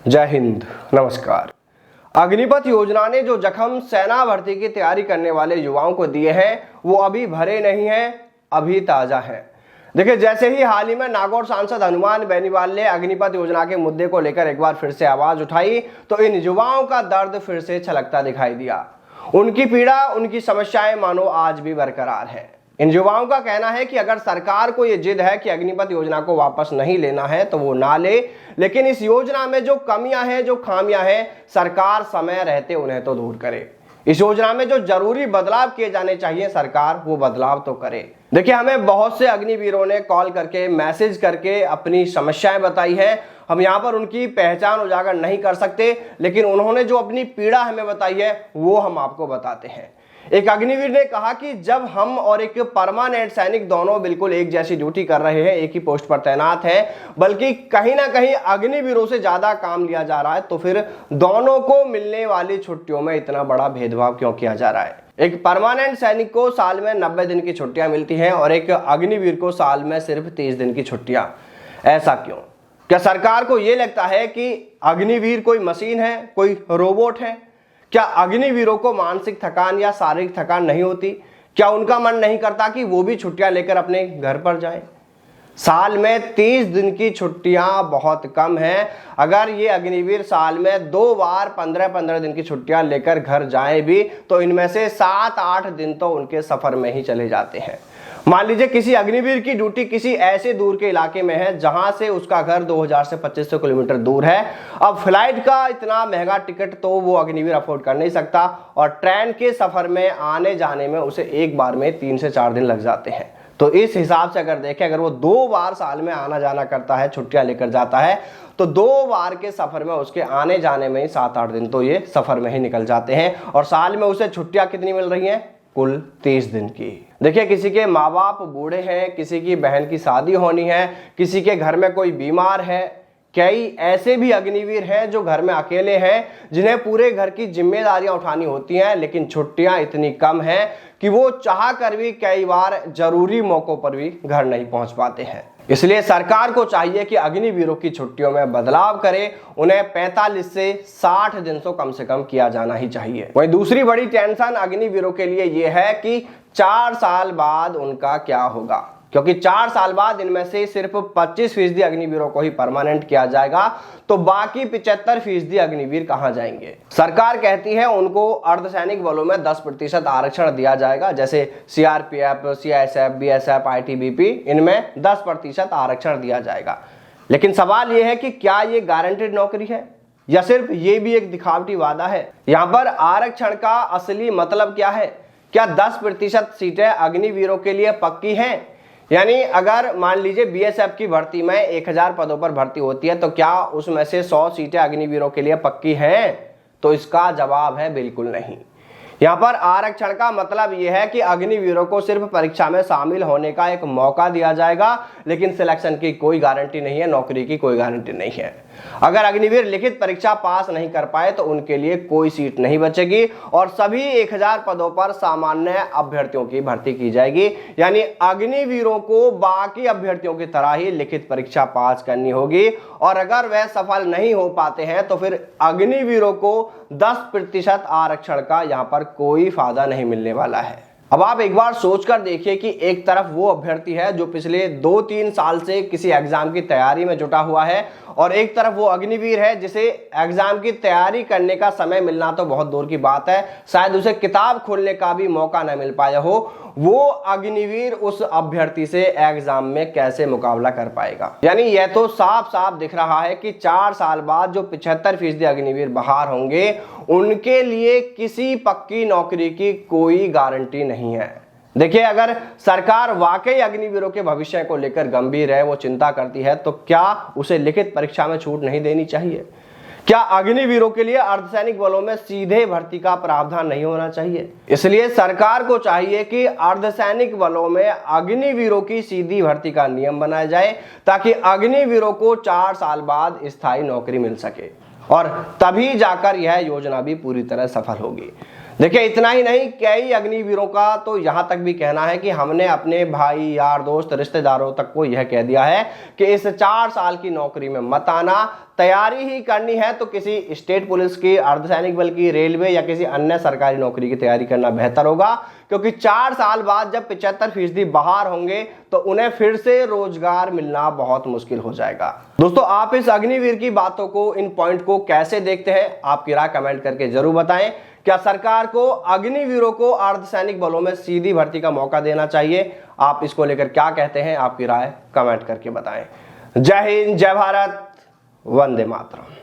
जय हिंद, नमस्कार। अग्निपथ योजना ने जो जख्म सेना भर्ती की तैयारी करने वाले युवाओं को दिए हैं वो अभी भरे नहीं हैं, अभी ताजा हैं। देखिए, जैसे ही हाल ही में नागौर सांसद हनुमान बेनीवाल ने अग्निपथ योजना के मुद्दे को लेकर एक बार फिर से आवाज उठाई तो इन युवाओं का दर्द फिर से छलकता दिखाई दिया। उनकी पीड़ा, उनकी समस्याएं मानो आज भी बरकरार है। इन युवाओं का कहना है कि अगर सरकार को ये जिद है कि अग्निपथ योजना को वापस नहीं लेना है तो वो ना ले, लेकिन इस योजना में जो कमियां हैं, जो खामियां हैं, सरकार समय रहते उन्हें तो दूर करे। इस योजना में जो जरूरी बदलाव किए जाने चाहिए, सरकार वो बदलाव तो करे। देखिए, हमें बहुत से अग्निवीरों ने कॉल करके, मैसेज करके अपनी समस्याएं बताई है। हम यहाँ पर उनकी पहचान उजागर नहीं कर सकते, लेकिन उन्होंने जो अपनी पीड़ा हमें बताई है वो हम आपको बताते हैं। एक अग्निवीर ने कहा कि जब हम और एक परमानेंट सैनिक दोनों बिल्कुल एक जैसी ड्यूटी कर रहे हैं, एक ही पोस्ट पर तैनात हैं, बल्कि कहीं ना कहीं अग्निवीरों से ज्यादा काम लिया जा रहा है, तो फिर दोनों को मिलने वाली छुट्टियों में इतना बड़ा भेदभाव क्यों किया जा रहा है? एक परमानेंट सैनिक को साल में 90 दिन की छुट्टियां मिलती हैं और एक अग्निवीर को साल में सिर्फ 30 दिन की छुट्टियां। ऐसा क्यों? क्या सरकार को यह लगता है कि अग्निवीर कोई मशीन है, कोई रोबोट है? क्या अग्निवीरों को मानसिक थकान या शारीरिक थकान नहीं होती? क्या उनका मन नहीं करता कि वो भी छुट्टियां लेकर अपने घर पर जाएं? साल में 30 दिन की छुट्टियां बहुत कम हैं। अगर ये अग्निवीर साल में 2 बार 15-15 दिन की छुट्टियां लेकर घर जाएं भी तो इनमें से 7-8 दिन तो उनके सफर में ही चले जाते हैं। मान लीजिए किसी अग्निवीर की ड्यूटी किसी ऐसे दूर के इलाके में है जहां से उसका घर 2000 से 2500 किलोमीटर दूर है। अब फ्लाइट का इतना महंगा टिकट तो वो अग्निवीर अफोर्ड कर नहीं सकता और ट्रेन के सफर में आने जाने में उसे एक बार में 3 से 4 दिन लग जाते हैं। तो इस हिसाब से अगर देखें, अगर वो 2 बार साल में आना जाना करता है, छुट्टियां लेकर जाता है, तो 2 बार के सफर में उसके आने जाने में ही 7-8 दिन तो ये सफर में ही निकल जाते हैं। और साल में उसे छुट्टियां कितनी मिल रही हैं? कुल 30 दिन की। देखिए, किसी के माँ बाप बूढ़े हैं, किसी की बहन की शादी होनी है, किसी के घर में कोई बीमार है। कई ऐसे भी अग्निवीर हैं जो घर में अकेले हैं, जिन्हें पूरे घर की जिम्मेदारियां उठानी होती हैं, लेकिन छुट्टियां इतनी कम हैं कि वो चाह कर भी कई बार जरूरी मौकों पर भी घर नहीं पहुंच पाते हैं। इसलिए सरकार को चाहिए कि अग्निवीरों की छुट्टियों में बदलाव करे। उन्हें 45 से 60 दिन तो कम से कम किया जाना ही चाहिए। वहीं दूसरी बड़ी टेंशन अग्निवीरों के लिए यह है कि 4 साल बाद उनका क्या होगा, क्योंकि 4 साल बाद इनमें से सिर्फ 25% अग्निवीरों को ही परमानेंट किया जाएगा, तो बाकी 75% अग्निवीर कहां जाएंगे? सरकार कहती है उनको अर्धसैनिक बलों में 10% आरक्षण दिया जाएगा, जैसे सीआरपीएफ, सीआईएसएफ, बीएसएफ, आईटीबीपी, इनमें 10% आरक्षण दिया जाएगा। लेकिन सवाल यह है कि क्या ये गारंटेड नौकरी है या सिर्फ ये भी एक दिखावटी वादा है? यहां पर आरक्षण का असली मतलब क्या है? क्या 10% सीटें अग्निवीरों के लिए पक्की हैं? यानी अगर मान लीजिए बीएसएफ की भर्ती में 1000 पदों पर भर्ती होती है, तो क्या उसमें से 100 सीटें अग्निवीरों के लिए पक्की हैं? तो इसका जवाब है बिल्कुल नहीं। यहाँ पर आरक्षण का मतलब यह है कि अग्निवीरों को सिर्फ परीक्षा में शामिल होने का एक मौका दिया जाएगा, लेकिन सिलेक्शन की कोई गारंटी नहीं है, नौकरी की कोई गारंटी नहीं है। अगर अग्निवीर लिखित परीक्षा पास नहीं कर पाए तो उनके लिए कोई सीट नहीं बचेगी और सभी 1000 पदों पर सामान्य अभ्यर्थियों की भर्ती की जाएगी। यानी अग्निवीरों को बाकी अभ्यर्थियों की तरह ही लिखित परीक्षा पास करनी होगी और अगर वह सफल नहीं हो पाते हैं तो फिर अग्निवीरों को 10% आरक्षण का यहाँ पर कोई फायदा नहीं मिलने वाला है। अब आप एक बार सोचकर देखिए कि एक तरफ वो अभ्यर्थी है जो पिछले 2-3 साल से किसी एग्जाम की तैयारी में जुटा हुआ है और एक तरफ वो अग्निवीर है जिसे एग्जाम की तैयारी करने का समय मिलना तो बहुत दूर की बात है, शायद उसे किताब खोलने का भी मौका न मिल पाया हो। वो अग्निवीर उस अभ्यर्थी से एग्जाम में कैसे मुकाबला कर पाएगा? यानी यह तो साफ साफ दिख रहा है कि 4 साल बाद जो 75% अग्निवीर बाहर होंगे उनके लिए किसी पक्की नौकरी की कोई गारंटी नहीं है। देखिए, अगर सरकार वाकई अग्निवीरों के भविष्य को लेकर गंभीर है, वो चिंता करती है, तो क्या उसे लिखित परीक्षा में छूट नहीं देनी चाहिए? क्या अग्निवीरों के लिए अर्धसैनिक बलों में सीधे भर्ती का प्रावधान नहीं होना चाहिए? इसलिए सरकार को चाहिए कि अर्धसैनिक बलों में अग्निवीरों की सीधी भर्ती का नियम बनाया जाए ताकि अग्निवीरों को 4 साल बाद स्थायी नौकरी मिल सके और तभी जाकर यह योजना भी पूरी तरह सफल होगी। देखिए, इतना ही नहीं, कई अग्निवीरों का तो यहाँ तक भी कहना है कि हमने अपने भाई, यार, दोस्त, रिश्तेदारों तक को यह कह दिया है कि इस 4 साल की नौकरी में मत आना, तैयारी ही करनी है तो किसी स्टेट पुलिस की, अर्धसैनिक बल की, रेलवे या किसी अन्य सरकारी नौकरी की तैयारी करना बेहतर होगा, क्योंकि 4 साल बाद जब 75% बाहर होंगे तो उन्हें फिर से रोजगार मिलना बहुत मुश्किल हो जाएगा। दोस्तों, आप इस अग्निवीर की बातों को, इन पॉइंट को कैसे देखते हैं? आपकी राय कमेंट करके जरूर बताएं। क्या सरकार को अग्निवीरों को अर्धसैनिक बलों में सीधी भर्ती का मौका देना चाहिए? आप इसको लेकर क्या कहते हैं? आपकी राय कमेंट करके बताएं। जय हिंद, जय भारत, वंदे मातरम।